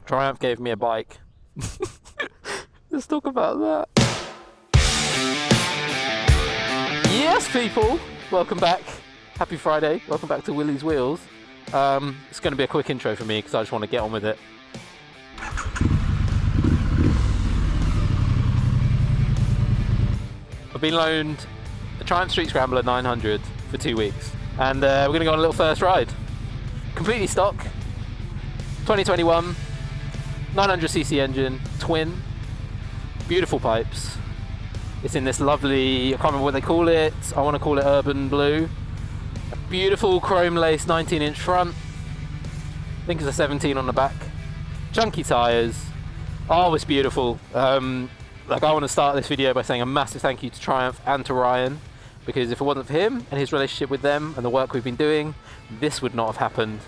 Triumph gave me a bike. Let's talk about that. Yes, people! Welcome back. Happy Friday. Welcome back to Willie's Wheels. It's going to be a quick intro for me because I just want to get on with it. I've been loaned a Triumph Street Scrambler 900 for 2 weeks. And we're going to go on a little first ride. Completely stock. 2021. 900cc engine. Twin. Beautiful pipes. It's in this lovely, I can't remember what they call it. I want to call it urban blue. A beautiful chrome lace 19-inch front. I think it's a 17 on the back. Chunky tyres. Oh, it's beautiful. I want to start this video by saying a massive thank you to Triumph and to Ryan, because if it wasn't for him and his relationship with them and the work we've been doing, this would not have happened.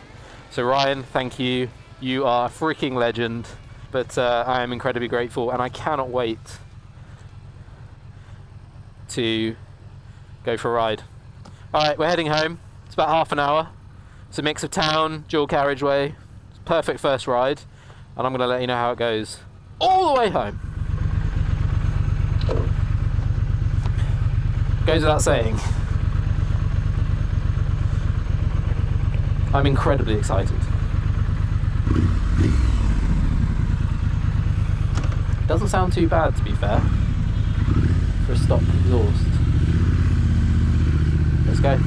So Ryan, thank you. You are a freaking legend. But I am incredibly grateful, and I cannot wait to go for a ride. Alright, we're heading home. It's about half an hour. It's a mix of town, dual carriageway. It's perfect first ride, and I'm going to let you know how it goes all the way home. Goes without saying, I'm incredibly excited. Doesn't sound too bad, to be fair, for a stock exhaust. Let's go.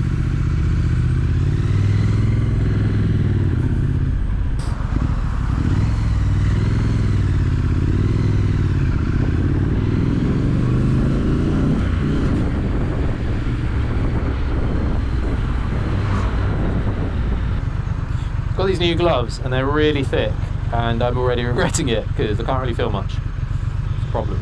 Got these new gloves and they're really thick, and I'm already regretting it because I can't really feel much. Problem.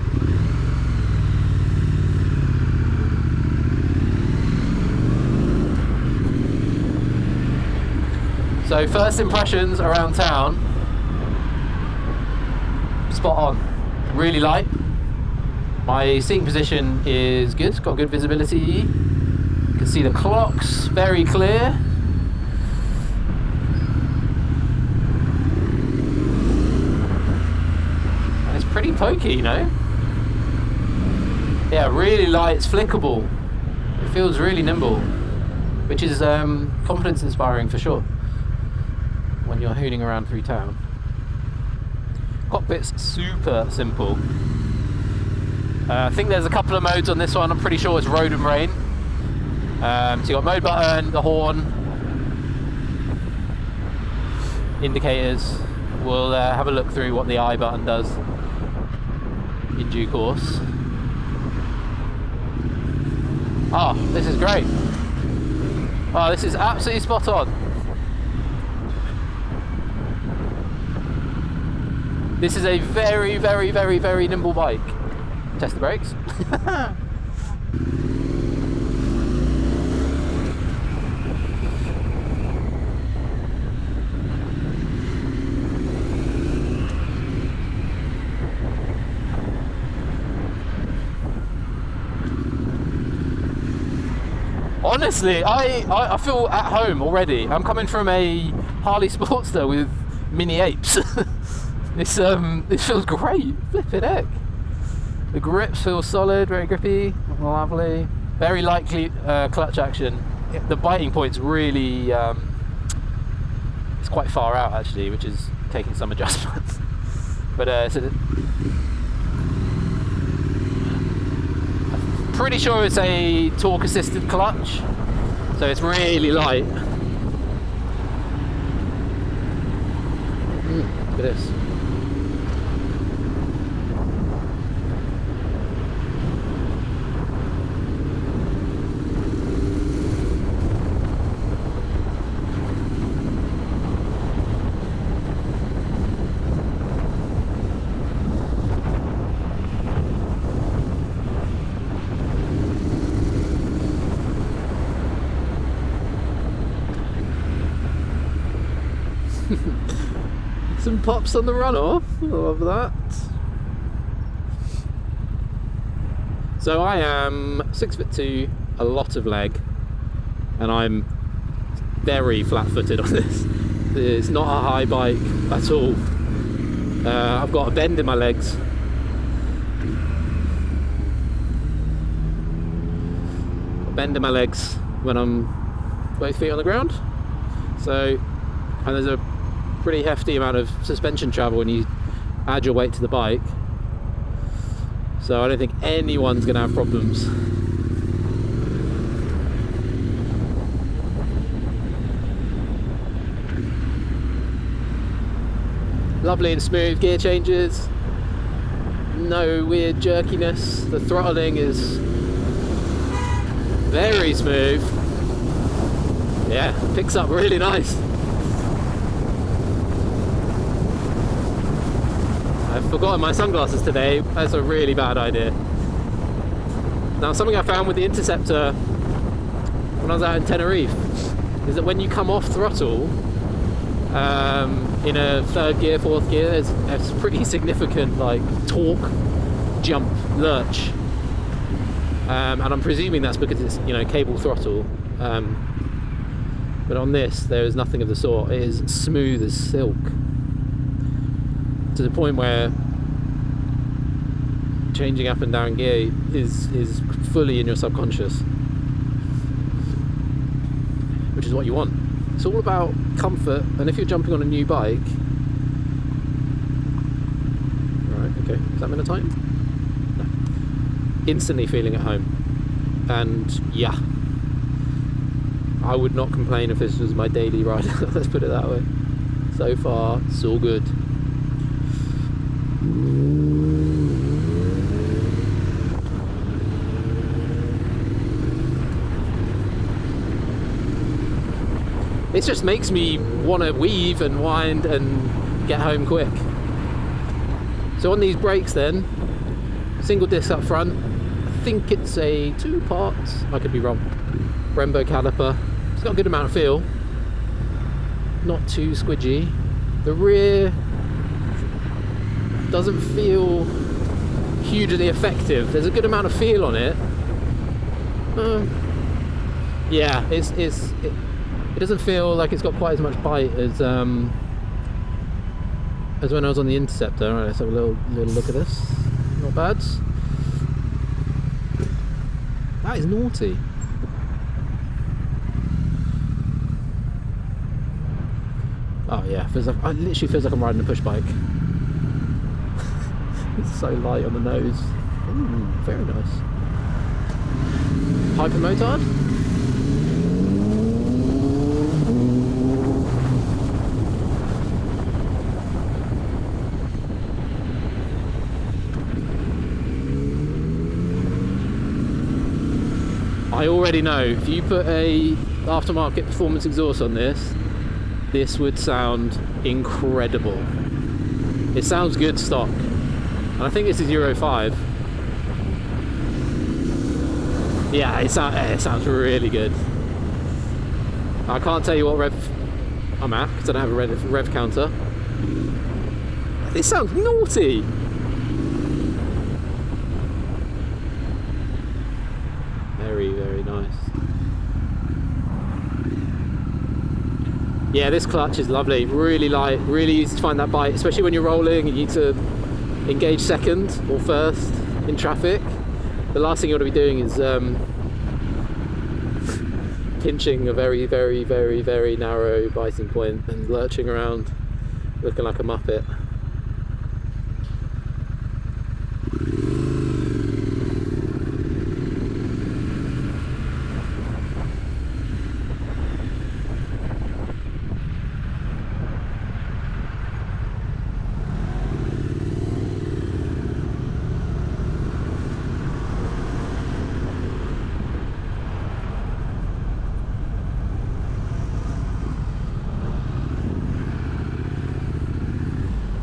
So first impressions around town, spot on, really light. My seating position is good, got good visibility. You can see the clocks, very clear. Pretty pokey, you know. Yeah, really light, it's flickable. It feels really nimble, which is confidence inspiring for sure when you're hooning around through town. Cockpit's super simple. I think there's a couple of modes on this one. I'm pretty sure it's road and rain. So you got mode button, the horn, indicators. We'll have a look through what the I button does in due course. Oh, this is great. Oh, this is absolutely spot on. This is a very, very, very, very nimble bike. Test the brakes. Honestly, I feel at home already. I'm coming from a Harley Sportster with mini apes. This feels great. Flippin' heck. The grips feel solid, very grippy, lovely. Very light clutch action. The biting point's really, it's quite far out actually, which is taking some adjustments. But pretty sure it's a torque assisted clutch, so it's really light. Look at this. Some pops on the runoff, I love that. So I am 6'2", a lot of leg, and I'm very flat-footed on this. It's not a high bike at all. I've got a bend in my legs. Bend in my legs when I'm both feet on the ground. So, and there's a pretty hefty amount of suspension travel when you add your weight to the bike. So I don't think anyone's going to have problems. Lovely and smooth gear changes. No weird jerkiness. The throttling is very smooth. Yeah, picks up really nice. I've forgotten my sunglasses today. That's a really bad idea. Now, something I found with the Interceptor when I was out in Tenerife is that when you come off throttle in a third gear, fourth gear, there's pretty significant like torque, jump, lurch. And I'm presuming that's because it's, you know, cable throttle. But on this, there is nothing of the sort. It is smooth as silk, to the point where changing up and down gear is fully in your subconscious, which is what you want. It's all about comfort, and if you're jumping on a new bike, right? Okay, is that minute time? No. Instantly feeling at home, and yeah, I would not complain if this was my daily ride. Let's put it that way. So far, so good. It just makes me want to weave and wind and get home quick. So on these brakes then, single disc up front, I think it's a 2 parts, I could be wrong, Brembo caliper. It's got a good amount of feel, not too squidgy. The rear doesn't feel hugely effective. There's a good amount of feel on it. Yeah, it doesn't feel like it's got quite as much bite as when I was on the Interceptor. Alright, let's have a little look at this. Not bad. That is naughty. Oh yeah, it literally feels like I'm riding a push bike. It's so light on the nose. Ooh, very nice. Hyper motard. I already know if you put a aftermarket performance exhaust on this would sound incredible. It sounds good stock, and I think this is Euro 5. Yeah, it sounds really good. I can't tell you what rev I'm at because I don't have a rev counter. This sounds naughty. Very, very nice. Yeah, this clutch is lovely, really light, really easy to find that bite, especially when you're rolling and you need to engage second or first in traffic. The last thing you want to be doing is pinching a very, very, very, very narrow biting point and lurching around looking like a muppet.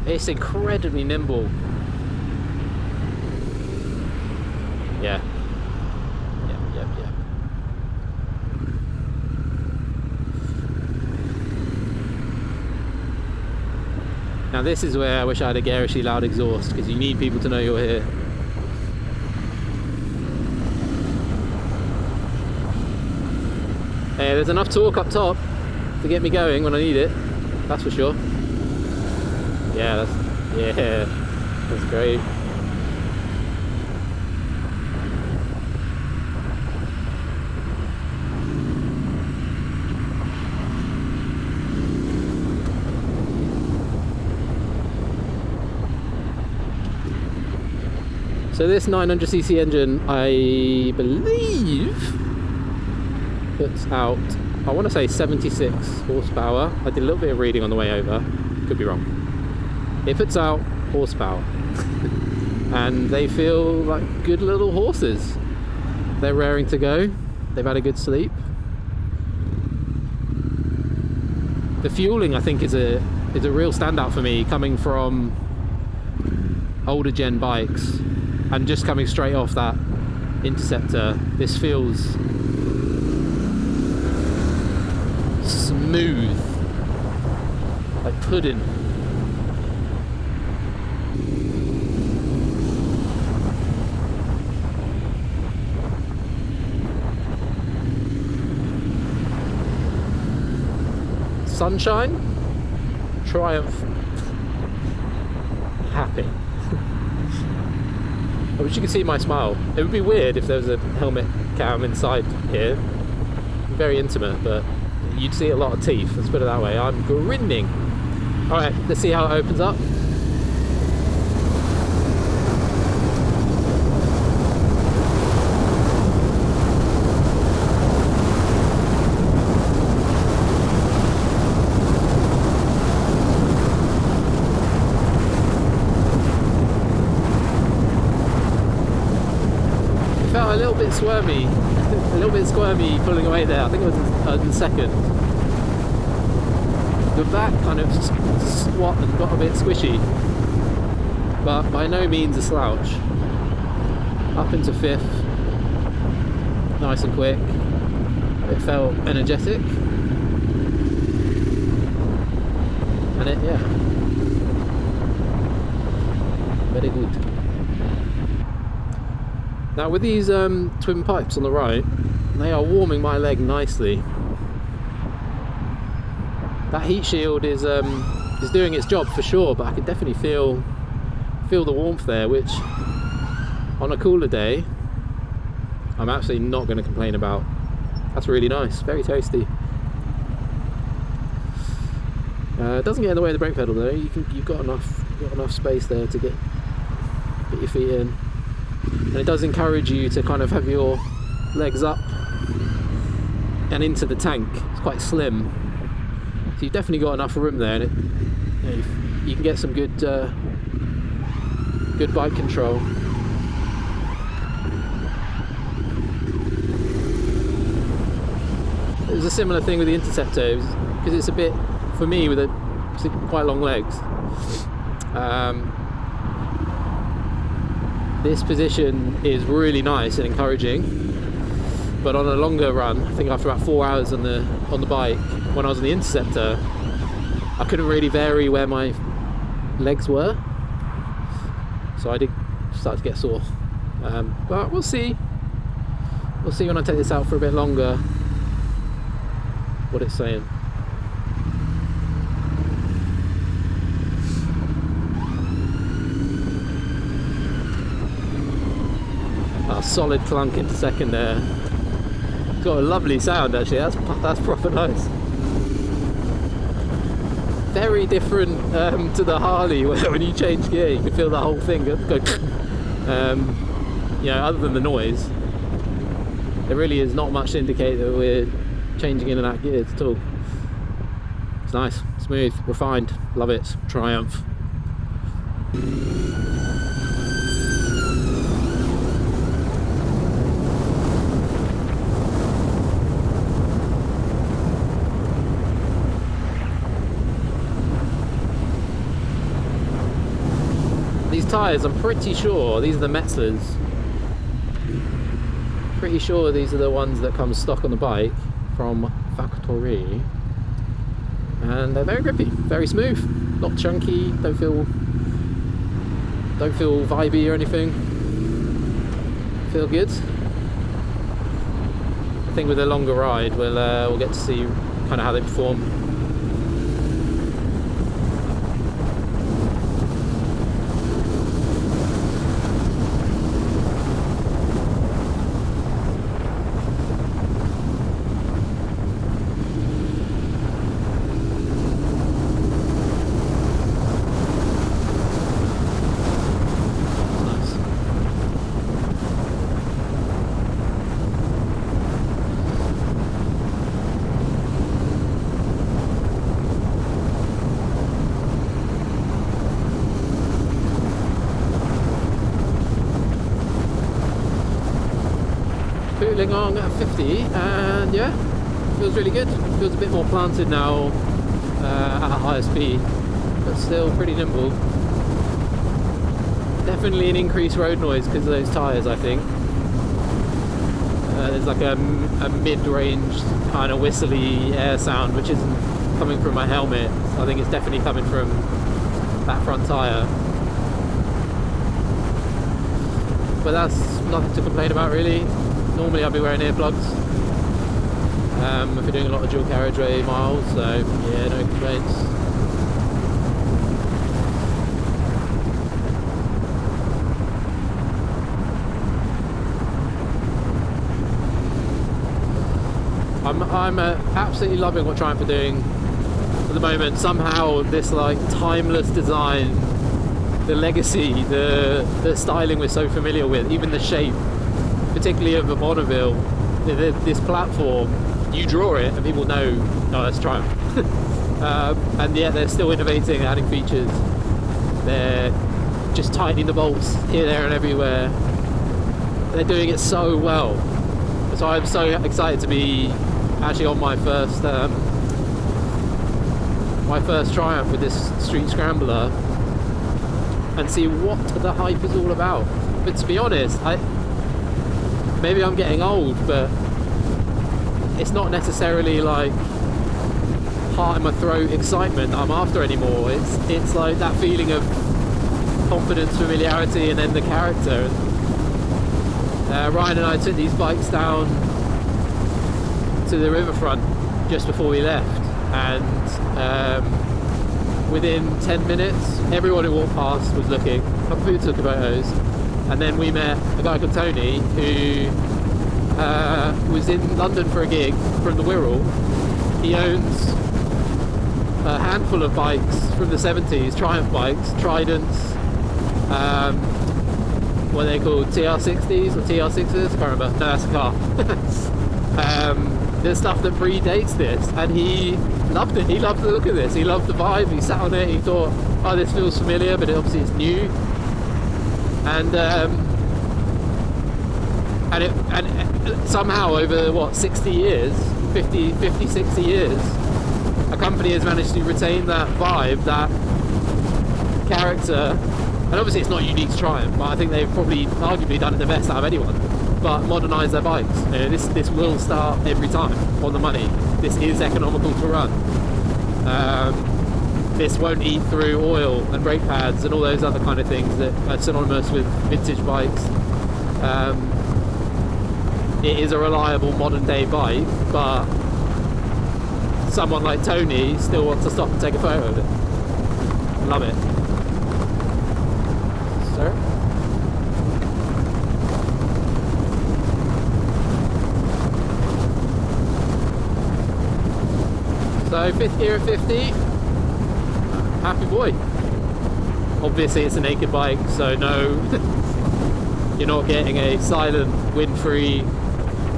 It's incredibly nimble. Yeah. Yep. Now this is where I wish I had a garishly loud exhaust, because you need people to know you're here. Hey, there's enough torque up top to get me going when I need it, that's for sure. Yeah, Yeah, that's great. So this 900cc engine, I believe, puts out, I want to say 76 horsepower. I did a little bit of reading on the way over, could be wrong. It puts out horsepower and they feel like good little horses. They're raring to go, they've had a good sleep. The fueling, I think, is a real standout for me, coming from older gen bikes and just coming straight off that Interceptor. This feels smooth, like pudding. Sunshine, Triumph, happy. I wish you could see my smile. It would be weird if there was a helmet cam inside here. Very intimate, but you'd see a lot of teeth, let's put it that way. I'm grinning. Alright, let's see how it opens up. A little bit squirmy pulling away there. I think it was the second. The back kind of squat and got a bit squishy, but by no means a slouch. Up into fifth, nice and quick. It felt energetic, and it, yeah, very good. Now with these twin pipes on the right, they are warming my leg nicely. That heat shield is doing its job for sure, but I can definitely feel the warmth there, which on a cooler day I'm absolutely not going to complain about. That's really nice, very tasty. It doesn't get in the way of the brake pedal though. You've got enough space there to get your feet in. And it does encourage you to kind of have your legs up and into the tank. It's quite slim, so you've definitely got enough room there, and you can get some good bike control. It was a similar thing with the Interceptor, because it's a bit, for me, with quite long legs. This position is really nice and encouraging, but on a longer run, I think after about 4 hours on the bike, when I was on the Interceptor, I couldn't really vary where my legs were, so I did start to get sore. But we'll see when I take this out for a bit longer what it's saying. Solid clunk into second there. It's got a lovely sound actually. That's proper nice. Very different to the Harley, where when you change gear you can feel the whole thing go. You know, other than the noise, there really is not much to indicate that we're changing in and out gears at all. It's nice, smooth, refined. Love it. Triumph. These tyres, I'm pretty sure, these are the Metzlers. Pretty sure these are the ones that come stock on the bike from factory. And they're very grippy, very smooth, not chunky, don't feel vibey or anything. Feel good. I think with a longer ride we'll get to see kind of how they perform. totaling on at 50, and yeah, feels really good. Feels a bit more planted now at a higher speed, but still pretty nimble. Definitely an increased road noise because of those tyres, I think. There's like a mid-range kind of whistly air sound which isn't coming from my helmet. I think it's definitely coming from that front tyre. But that's nothing to complain about really. Normally I'll be wearing earplugs if we're doing a lot of dual carriageway miles, so yeah, no complaints. I'm absolutely loving what Triumph are doing at the moment. Somehow this like timeless design, the legacy, the styling we're so familiar with, even the shape, particularly of the Bonneville, this platform, you draw it and people know, no, that's Triumph. And yet they're still innovating, adding features. They're just tightening the bolts here, there and everywhere. They're doing it so well. So I'm so excited to be actually on my first Triumph with this Street Scrambler and see what the hype is all about. But to be honest, maybe I'm getting old, but it's not necessarily like heart in my throat excitement I'm after anymore. It's like that feeling of confidence, familiarity, and then the character. Ryan and I took these bikes down to the riverfront just before we left, and within 10 minutes everyone who walked past was looking. A couple of people took photos, and then we met a guy called Tony who was in London for a gig from the Wirral. He owns a handful of bikes from the 70s, Triumph bikes, Tridents, what are they called, TR60s or TR6s? I can't remember. No, that's a car. There's stuff that predates this, and he loved it. He loved the look of this. He loved the vibe. He sat on it. He thought, oh, this feels familiar, but obviously it's new. And somehow over what, 60 years, 50, 60 years, a company has managed to retain that vibe, that character. And obviously it's not unique to Triumph, but I think they've probably arguably done it the best out of anyone. But modernise their bikes. You know, this will start every time on the money. This is economical to run. This won't eat through oil and brake pads and all those other kind of things that are synonymous with vintage bikes. It is a reliable modern day bike, but someone like Tony still wants to stop and take a photo of it. Love it. Sir? So 5th gear at 50, happy boy. Obviously it's a naked bike, so no, you're not getting a silent, wind-free,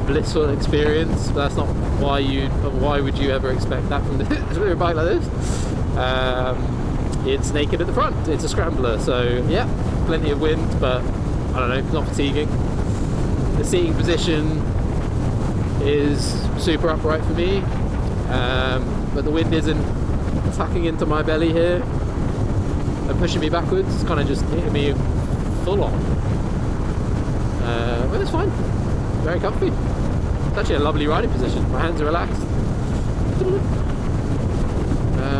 blissful experience. But that's not why would you ever expect that from a bike like this? It's naked at the front, it's a scrambler, so yeah, plenty of wind, but I don't know, not fatiguing. The seating position is super upright for me, but the wind isn't tucking into my belly here and pushing me backwards. It's kind of just hitting me full on, but it's fine, very comfy. It's actually a lovely riding position. My hands are relaxed.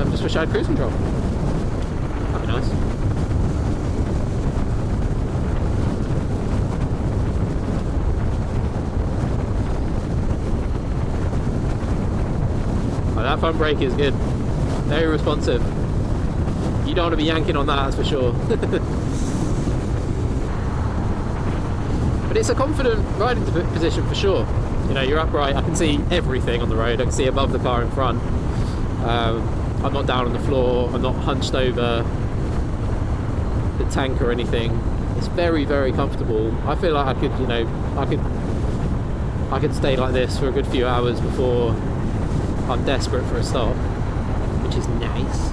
Just wish I had cruise control. That'd be nice. Oh, that front brake is good. Very responsive. You don't want to be yanking on that, that's for sure. But it's a confident riding position for sure. You know, you're upright. I can see everything on the road. I can see above the car in front. I'm not down on the floor. I'm not hunched over the tank or anything. It's very, very comfortable. I feel like I could, you know, I could stay like this for a good few hours before I'm desperate for a stop, which is nice.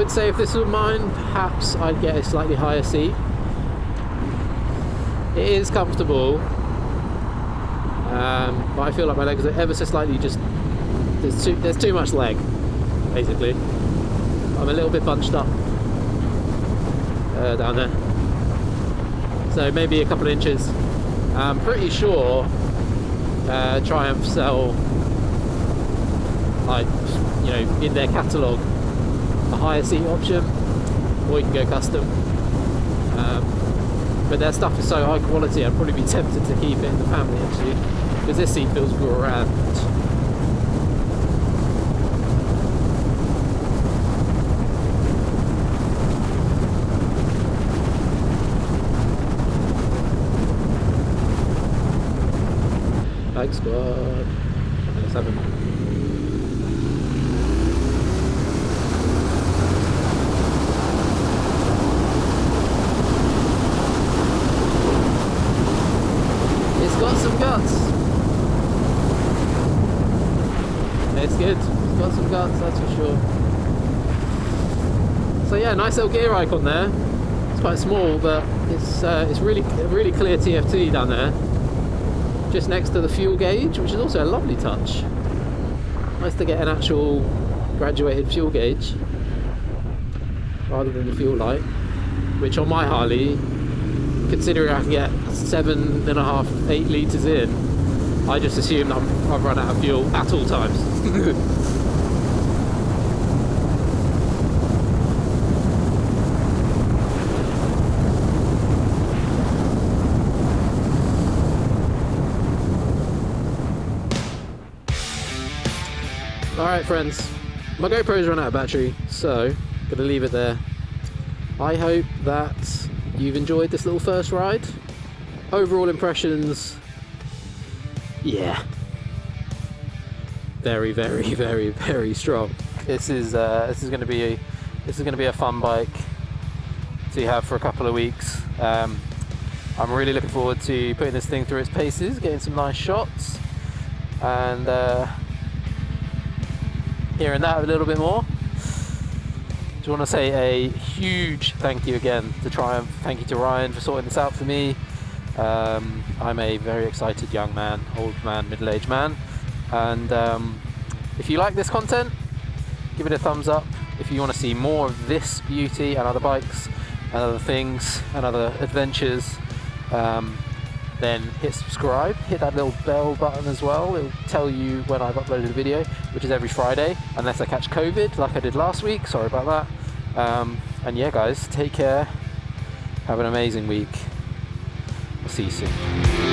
would say if this were mine, perhaps I'd get a slightly higher seat. It is comfortable, but I feel like my legs are ever so slightly just, there's too much leg, basically. I'm a little bit bunched up down there. So maybe a couple of inches. I'm pretty sure Triumph sell, like, you know, in their catalogue, a higher seat option, or you can go custom. But their stuff is so high quality, I'd probably be tempted to keep it in the family actually, because this seat feels grand. Bike squad. Let's have him. It's got some guts. It's good. It's got some guts, that's for sure. So yeah, nice little gear icon there. It's quite small, but it's really clear TFT down there. Just next to the fuel gauge, which is also a lovely touch. Nice to get an actual graduated fuel gauge rather than the fuel light, which on my Harley, considering I can get 7.5, 8 litres in, I just assumed I've run out of fuel at all times. Alright friends, my GoPro's run out of battery, so I'm going to leave it there. I hope that you've enjoyed this little first ride. Overall impressions, yeah, very, very, very, very strong. This is going to be a fun bike to have for a couple of weeks. I'm really looking forward to putting this thing through its paces, getting some nice shots, and hearing that a little bit more. Just want to say a huge thank you again to Triumph. Thank you to Ryan for sorting this out for me. I'm a very excited young man, old man, middle-aged man, and if you like this content, give it a thumbs up. If you want to see more of this beauty and other bikes and other things and other adventures, then hit subscribe, hit that little bell button as well. It'll tell you when I've uploaded a video, which is every Friday, unless I catch COVID like I did last week. Sorry about that. And yeah guys, take care, have an amazing week. I'll see you soon.